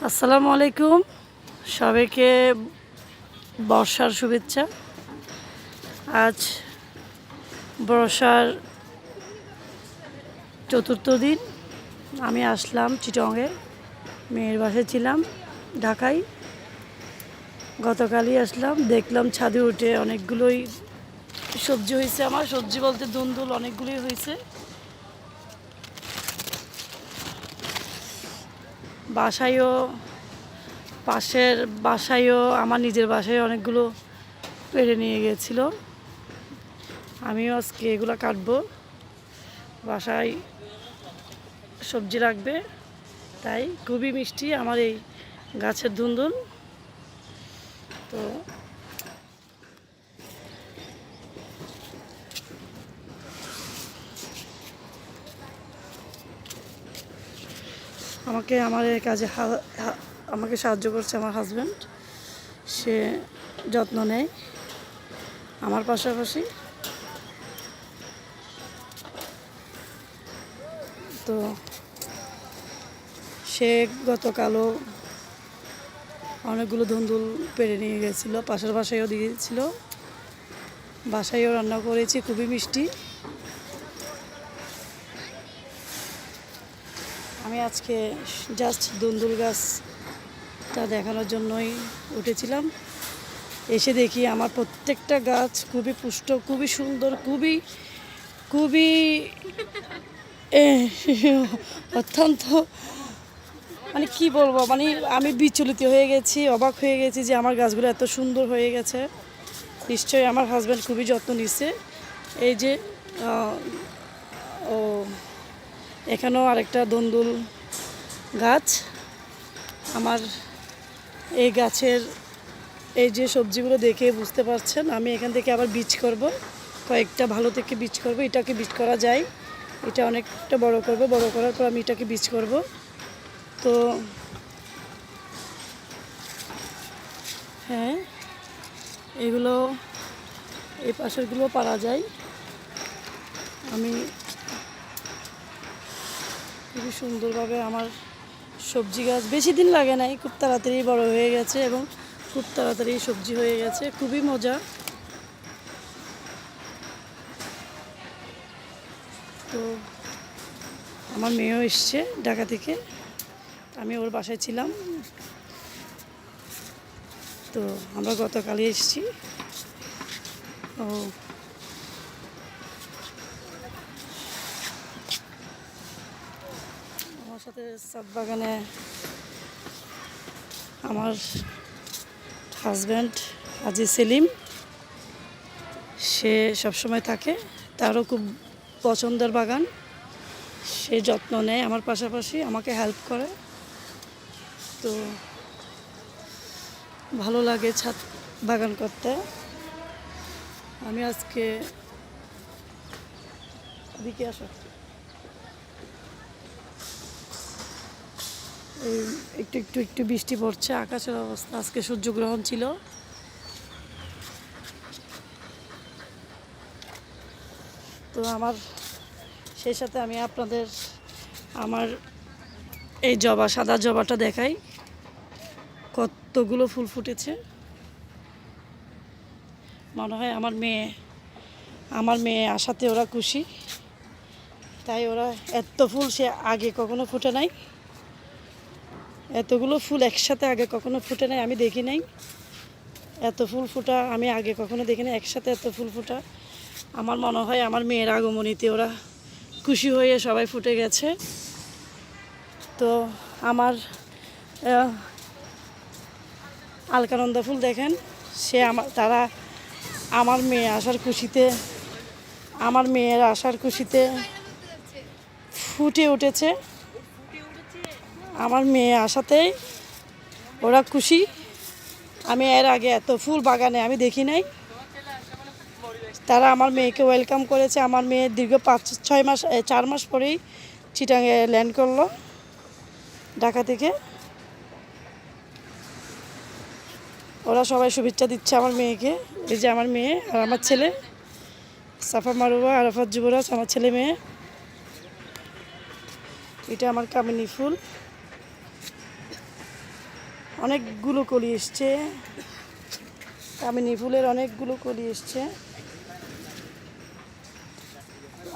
আসসালামু আলাইকুম। সবাইকে বর্ষার শুভেচ্ছা। আজ বর্ষার চতুর্থ দিন। আমি আসলাম চিটংয়ে, মেয়ের বাসায় ছিলাম ঢাকায়। গতকালই আসলাম, দেখলাম ছাদে উঠে অনেকগুলোই সবজি হয়েছে। আমার সবজি বলতে দুন্দুল অনেকগুলোই হয়েছে। বাসায়ও, পাশের বাসায়ও, আমার নিজের বাসায় অনেকগুলো পেড়ে নিয়ে গেছিলো। আমিও আজকে এগুলো কাটবো, বাসায় সবজি লাগবে, তাই খুবই মিষ্টি আমার এই গাছের ধুন্দুল। তো আমার এই কাজে আমাকে সাহায্য করছে আমার হাজব্যান্ড। সে যত্ন নেয় আমার পাশাপাশি। তো সে গতকালও অনেকগুলো ধুন্দুল পেড়ে নিয়ে গেছিলো, পাশের বাসায়ও দিয়েছিল, বাসায়ও রান্না করেছি, খুবই মিষ্টি। আমি আজকে জাস্ট ধুন্দুল গাছটা দেখানোর জন্যই উঠেছিলাম। এসে দেখি আমার প্রত্যেকটা গাছ খুবই পুষ্ট, খুবই সুন্দর, খুবই খুবই অত্যন্ত, মানে কি বলবো, মানে আমি বিচলিত হয়ে গেছি, অবাক হয়ে গেছি যে আমার গাছগুলো এত সুন্দর হয়ে গেছে। নিশ্চয়ই আমার হাজব্যান্ড খুবই যত্ন নিচ্ছে। এই যে ও এখানেও আরেকটা ধুন্দুল গাছ। আমার এই গাছের এই যে সবজিগুলো দেখে বুঝতে পারছেন, আমি এখান থেকে আবার বীজ করব, কয়েকটা ভালো থেকে বীজ করব। এটাকে বীজ করা যায়, এটা অনেকটা বড় করব, বড় করার পর আমি এটাকে বীজ করব। তো হ্যাঁ, এগুলো এই পাশেরগুলো পারা যায়। আমি খুবই সুন্দরভাবে আমার সবজি গাছ, বেশি দিন লাগে নাই, খুব তাড়াতাড়ি বড় হয়ে গেছে এবং খুব তাড়াতাড়ি সবজি হয়ে গেছে, খুবই মজা। তো আমার মেয়েও এসছে ঢাকা থেকে, আমি ওর বাসায় ছিলাম। তো আমরা গতকালই এসেছি। ও আমার সাথে ছাদ বাগানে আমার হাজব্যান্ড হাজি সেলিম, সে সবসময় থাকে, তারও খুব পছন্দের বাগান। সে যত্ন নেয় আমার পাশাপাশি, আমাকে হেল্প করে। তো ভালো লাগে ছাদ বাগান করতে। আমি আজকে দিকে আসো, এই একটু একটু একটু বৃষ্টি পড়ছে, আকাশের অবস্থা, আজকে সূর্যগ্রহণ ছিল। তো আমার সেই সাথে আমি আপনাদের আমার এই জবা, সাদা জবাটা দেখাই, কতগুলো ফুল ফুটেছে। মনে হয় আমার মেয়ে আসাতে ওরা খুশি, তাই ওরা এত ফুল সে আগে কখনো ফুটে নাই, এতগুলো ফুল একসাথে আগে কখনো ফুটে নাই, আমি দেখি নাই এত ফুল ফুটা, আমি আগে কখনো দেখি নাই একসাথে এত ফুল ফুটা। আমার মনে হয় আমার মেয়ের আগমনীতে ওরা খুশি হয়ে সবাই ফুটে গেছে। তো আমার আলকানন্দা ফুল দেখেন, তারা আমার মেয়ে আসার খুশিতে, আমার মেয়ের আসার খুশিতে ফুটে উঠেছে। আমার মেয়ে আসাতেই ওরা খুশি। আমি এর আগে এত ফুল বাগানে আমি দেখি নাই। তারা আমার মেয়েকে ওয়েলকাম করেছে। আমার মেয়ে দীর্ঘ 5-6 মাস 4 মাস পরেই চিটাঙে ল্যান্ড করলো ঢাকা থেকে। ওরা সবাই শুভেচ্ছা দিচ্ছে আমার মেয়েকে। এই যে আমার মেয়ে আর আমার ছেলে সাফা মারুবা, আরাফাত যুবরাজ, আমার ছেলে মেয়ে। এটা আমার কামিনী ফুল। অনেকগুলো কলি এসছে, কামিনী ফুলের অনেকগুলো কলি এসছে।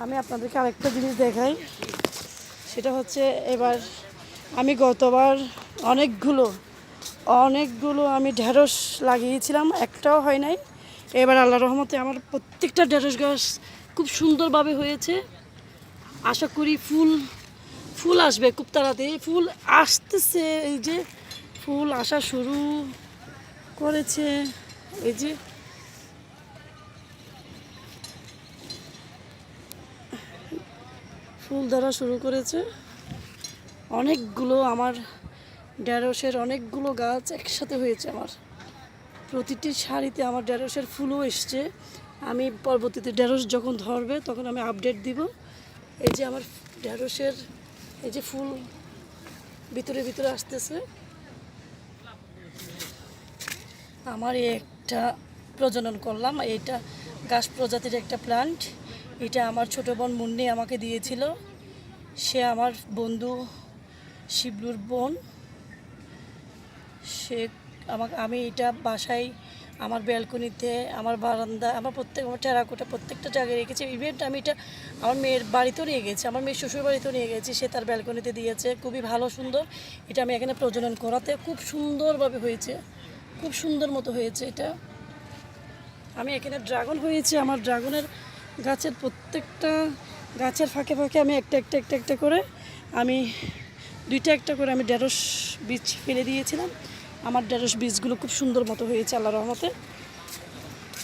আমি আপনাদেরকে আরেকটা জিনিস দেখাই, সেটা হচ্ছে এবার আমি গতবার অনেকগুলো আমি ঢেঁড়স লাগিয়েছিলাম, একটাও হয় নাই। এবার আল্লাহর রহমতে আমার প্রত্যেকটা ঢেঁড়স গাছ খুব সুন্দরভাবে হয়েছে। আশা করি ফুল আসবে খুব তাড়াতাড়ি, ফুল আসতেছে, এই যে ফুল আসা শুরু করেছে, এই যে ফুল ধরা শুরু করেছে। অনেকগুলো আমার ঢেঁড়সের অনেকগুলো গাছ একসাথে হয়েছে আমার, প্রতিটি সারিতে আমার ঢেঁড়সের ফুলও এসছে। আমি পরবর্তীতে ঢেঁড়স যখন ধরবে তখন আমি আপডেট দিব। এই যে আমার ঢেঁড়সের এই যে ফুল ভিতরে ভিতরে আসতেছে। আমার একটা প্রজনন করলাম, এইটা গাছ প্রজাতির একটা প্লান্ট। এটা আমার ছোটো বোন মুন্নি আমাকে দিয়েছিল। সে আমার বন্ধু শিবলুর বোন। সে আমি এটা বাসায়, আমার ব্যালকনিতে, আমার বারান্দা, আমার টেরাকোটা প্রত্যেকটা জায়গায় রেখেছি। ইভেন্ট আমি এটা আমার মেয়ের বাড়িতেও নিয়ে গেছি, আমার মেয়ের শ্বশুর বাড়িতেও নিয়ে গেছি, সে তার ব্যালকনিতে দিয়েছে। খুবই ভালো সুন্দর। এটা আমি এখানে প্রজনন করাতে খুব সুন্দরভাবে হয়েছে, খুব সুন্দর মতো হয়েছে এটা। আমি এখানে ড্রাগন হয়েছে, আমার ড্রাগনের গাছের প্রত্যেকটা গাছের ফাঁকে ফাঁকে আমি একটা করে আমি একটা করে আমি ঢেঁড়স বীজ ফেলে দিয়েছিলাম। আমার ঢেঁড়স বীজগুলো খুব সুন্দর মতো হয়েছে আল্লাহর রহমতে,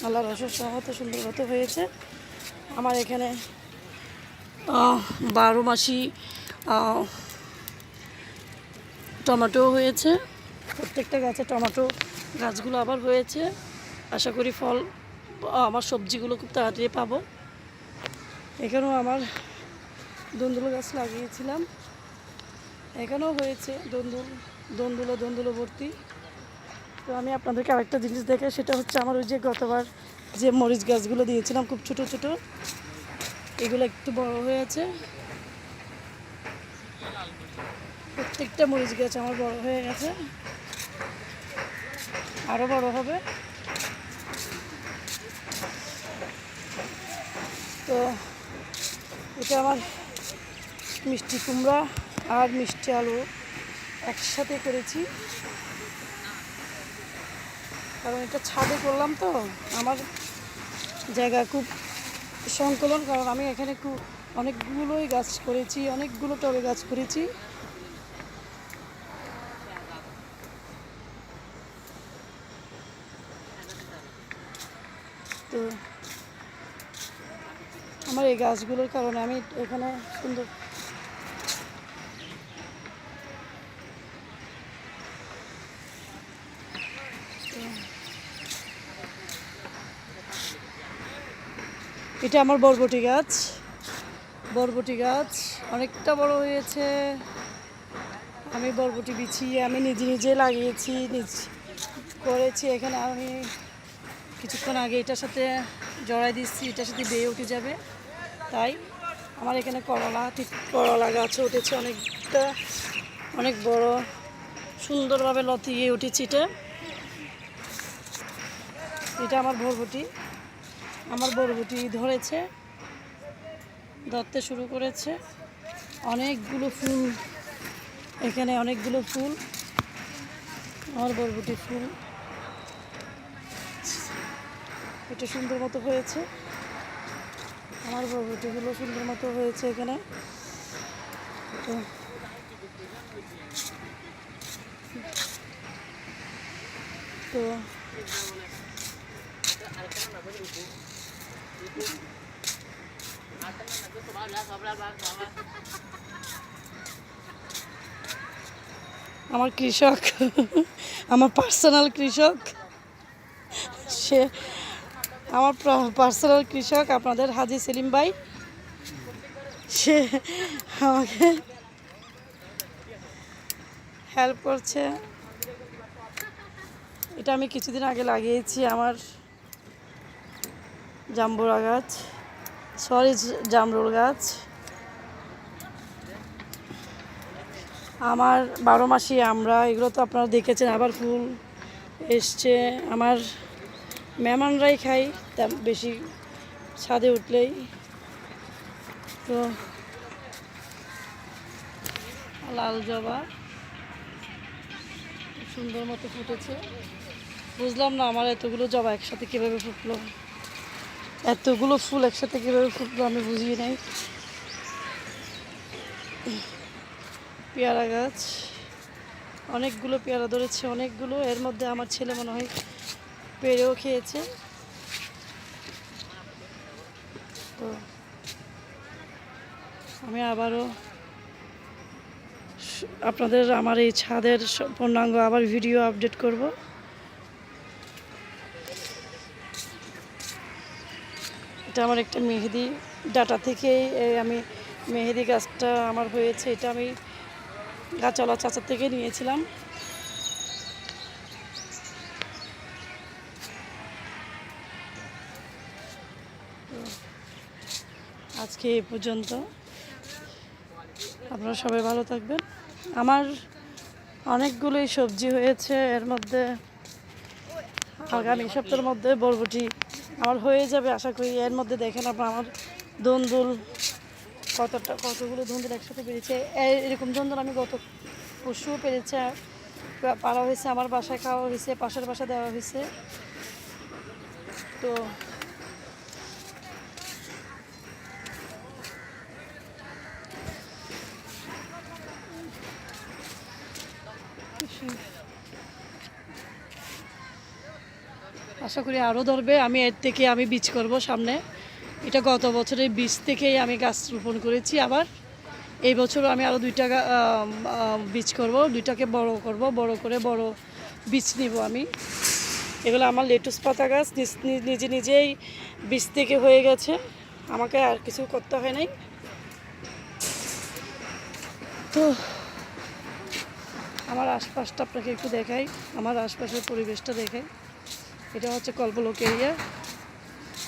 আল্লাহর অশেষ রহমতে সুন্দর মতো হয়েছে। আমার এখানে 12 মাসি টমেটো হয়েছে, প্রত্যেকটা গাছে টমেটো গাছগুলো আবার হয়েছে। আশা করি ফল আমার সবজিগুলো খুব তাড়াতাড়ি পাবো। এখানেও আমার দন্দুল গাছ লাগিয়েছিলাম, এখানেও হয়েছে দন্দুলো ভর্তি। তো আমি আপনাদেরকে আরেকটা জিনিস দেখাই, সেটা হচ্ছে আমার ওই যে গতবার যে মরিচ গাছগুলো দিয়েছিলাম খুব ছোট ছোট, এগুলো একটু বড় হয়েছে। প্রত্যেকটা মরিচ গাছ আমার বড় হয়ে গেছে, আরও বড় হবে। তো এটা আমার মিষ্টি কুমড়া আর মিষ্টি আলু একসাথে করেছি, কারণ এটা ছাদে করলাম তো আমার জায়গা খুব সংকলন, কারণ আমি এখানে খুব অনেকগুলোই গাছ করেছি, অনেকগুলো টবে গাছ করেছি। তো আমার এই গাছগুলোর কারণে আমি এখানে সুন্দর এটা আমার বরবটি গাছ অনেকটা বড় হয়েছে। আমি বরবটি বিছিয়ে আমি নিজে লাগিয়েছি, করেছি। এখানে আমি কিছুক্ষণ আগে এটার সাথে জড়াই দিচ্ছি, এটার সাথে বেয়ে উঠে যাবে। তাই আমার এখানে করলা গাছও উঠেছে, অনেক বড় সুন্দরভাবে লতিয়ে উঠেছে। এটা আমার বরবটি ধরেছে, ধরতে শুরু করেছে। অনেকগুলো ফুল, এখানে অনেকগুলো ফুল, আমার বরবটি ফুল এটা সুন্দর মতো হয়েছে। আমার বরবটিগুলো সুন্দর মতো হয়েছে এখানে। তো আমার কৃষক, আমার পার্সোনাল কৃষক, সে আমার পার্সোনাল কৃষক আপনাদের হাজী সেলিম ভাই, সে আমাকে হেল্প করছে। এটা আমি কিছুদিন আগে লাগিয়েছি আমার জামরুল গাছ। আমার 12 মাসি আমরা, এগুলো তো আপনারা দেখেছেন। আবার ফুল এসছে, আমার মেহমানরাই খাই বেশি ছাদে উঠলেই। তো লাল জবা সুন্দর মতো ফুটেছে। বুঝলাম না আমার এতগুলো জবা একসাথে কীভাবে ফুটলো, এতগুলো ফুল একসাথে কীভাবে ফুটলো আমি বুঝিয়ে নাই। পেয়ারা গাছ, অনেকগুলো পেয়ারা ধরেছে, অনেকগুলো। এর মধ্যে আমার ছেলে মনে হয় পেরেও খেয়েছে। তো আমি আবারও আপনাদের আমার এই ছাদের পূর্ণাঙ্গ আবার ভিডিও আপডেট করব। এটা আমার একটা মেহেদি ডাটা থেকেই আমি মেহেদি গাছটা আমার হয়েছে। এটা আমি গাছওয়ালা চাচার থেকে নিয়েছিলাম। আজকে এই পর্যন্ত, আপনারা সবাই ভালো থাকবেন। আমার অনেকগুলোই সবজি হয়েছে, এর মধ্যে আগামী সপ্তাহের মধ্যে বরবটি আমার হয়ে যাবে আশা করি। এর মধ্যে দেখেন আপনার আমার ধুন্দুল কতগুলো ধুন্দুল একসাথে পেরেছে। এরকম ধুন্দুল আমি গত পরশুও পেরেছে, পাড়া হয়েছে, আমার বাসায় খাওয়া হয়েছে, পাশের বাসায় দেওয়া হয়েছে। তো আশা করি আরও ধরবে। আমি এর থেকে আমি বীজ করব সামনে। এটা গত বছরের বীজ থেকেই আমি গাছ রোপণ করেছি। আবার এই বছরও আমি আরও 2টা বীজ করব, 2টাকে বড় করব, বড় করে বড় বীজ নিব আমি। এগুলো আমার লেটুস পাতা গাছ, নিজে নিজেই বীজ থেকে হয়ে গেছে, আমাকে আর কিছু করতে হয় নাই। তো আমার আশপাশটা আপনাকে একটু দেখাই, আমার আশপাশের পরিবেশটা দেখাই। এটা হচ্ছে কল্পলোক এরিয়া,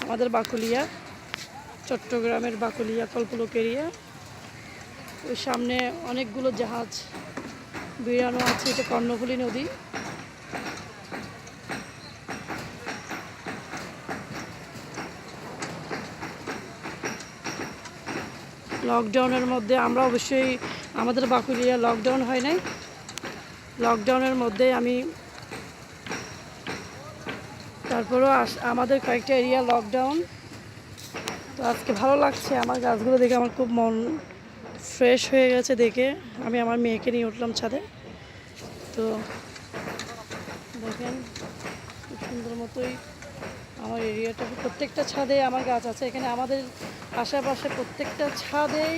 আমাদের বাকুলিয়া, চট্টগ্রামের বাকুলিয়া কল্পলোক এরিয়া। ওই সামনে অনেকগুলো জাহাজ বেড়ানো আছে, এটা কর্ণফুলী নদী। লকডাউনের মধ্যে আমরা অবশ্যই, আমাদের বাকুলিয়া লকডাউন হয় নাই, লকডাউনের মধ্যে আমি তারপরেও আমাদের কয়েকটা এরিয়া লকডাউন। তো আজকে ভালো লাগছে আমার গাছগুলো দেখে, আমার খুব মন ফ্রেশ হয়ে গেছে দেখে। আমি আমার মেয়েকে নিয়ে উঠলাম ছাদে। তো দেখেন খুব সুন্দর মতোই আমার এরিয়াটা, প্রত্যেকটা ছাদে আমার গাছ আছে। এখানে আমাদের আশেপাশে প্রত্যেকটা ছাদেই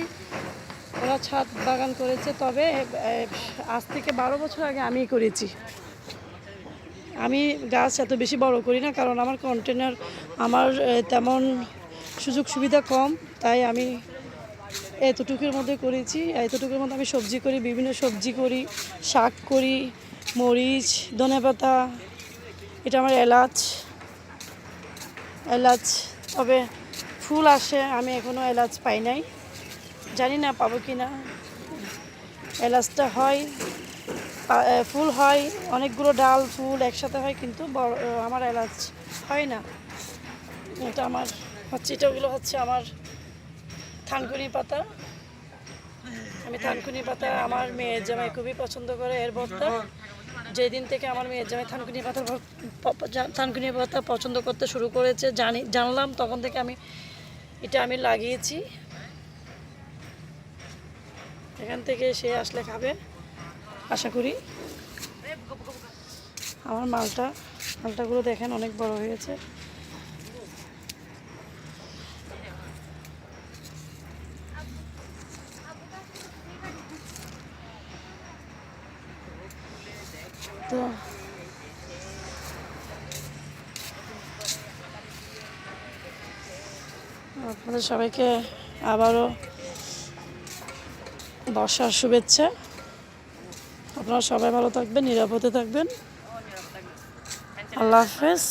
ওরা ছাদ বাগান করেছে। তবে আজ থেকে 12 বছর আগে আমিই করেছি। আমি গাছ এত বেশি বড় করি না, কারণ আমার কন্টেনার, আমার তেমন সুযোগ সুবিধা কম, তাই আমি এতটুকুর মধ্যে করেছি। এতটুকুর মধ্যে আমি সবজি করি, বিভিন্ন সবজি করি, শাক করি, মরিচ, ধনেপাতা, এটা আমার এলাচ। তবে ফুল আসে, আমি এখনও এলাচ পাই নাই, জানি না পাবো কি না। এলাচটা হয়, ফুল হয়, অনেকগুলো ডাল ফুল একসাথে হয়, কিন্তু আমার এলাচ হয় না। এটা আমার হচ্ছে, এটাগুলো হচ্ছে আমার থানকুনি পাতা। আমি থানকুনি পাতা, আমার মেয়ের জামাই খুবই পছন্দ করে এর ভর্তা। যেদিন থেকে আমার মেয়ের জামাই থানকুনি পাতা পছন্দ করতে শুরু করেছে, জানলাম, তখন থেকে আমি লাগিয়েছি। এখান থেকে সে আসলে খাবে আশা করি। আমার মালটাগুলো দেখেন অনেক বড় হয়েছে। তো আপনাদের সবাইকে আবারও বর্ষার শুভেচ্ছা। আপনারা সবাই ভালো থাকবেন, নিরাপদে থাকবেন। আল্লাহ হাফেজ।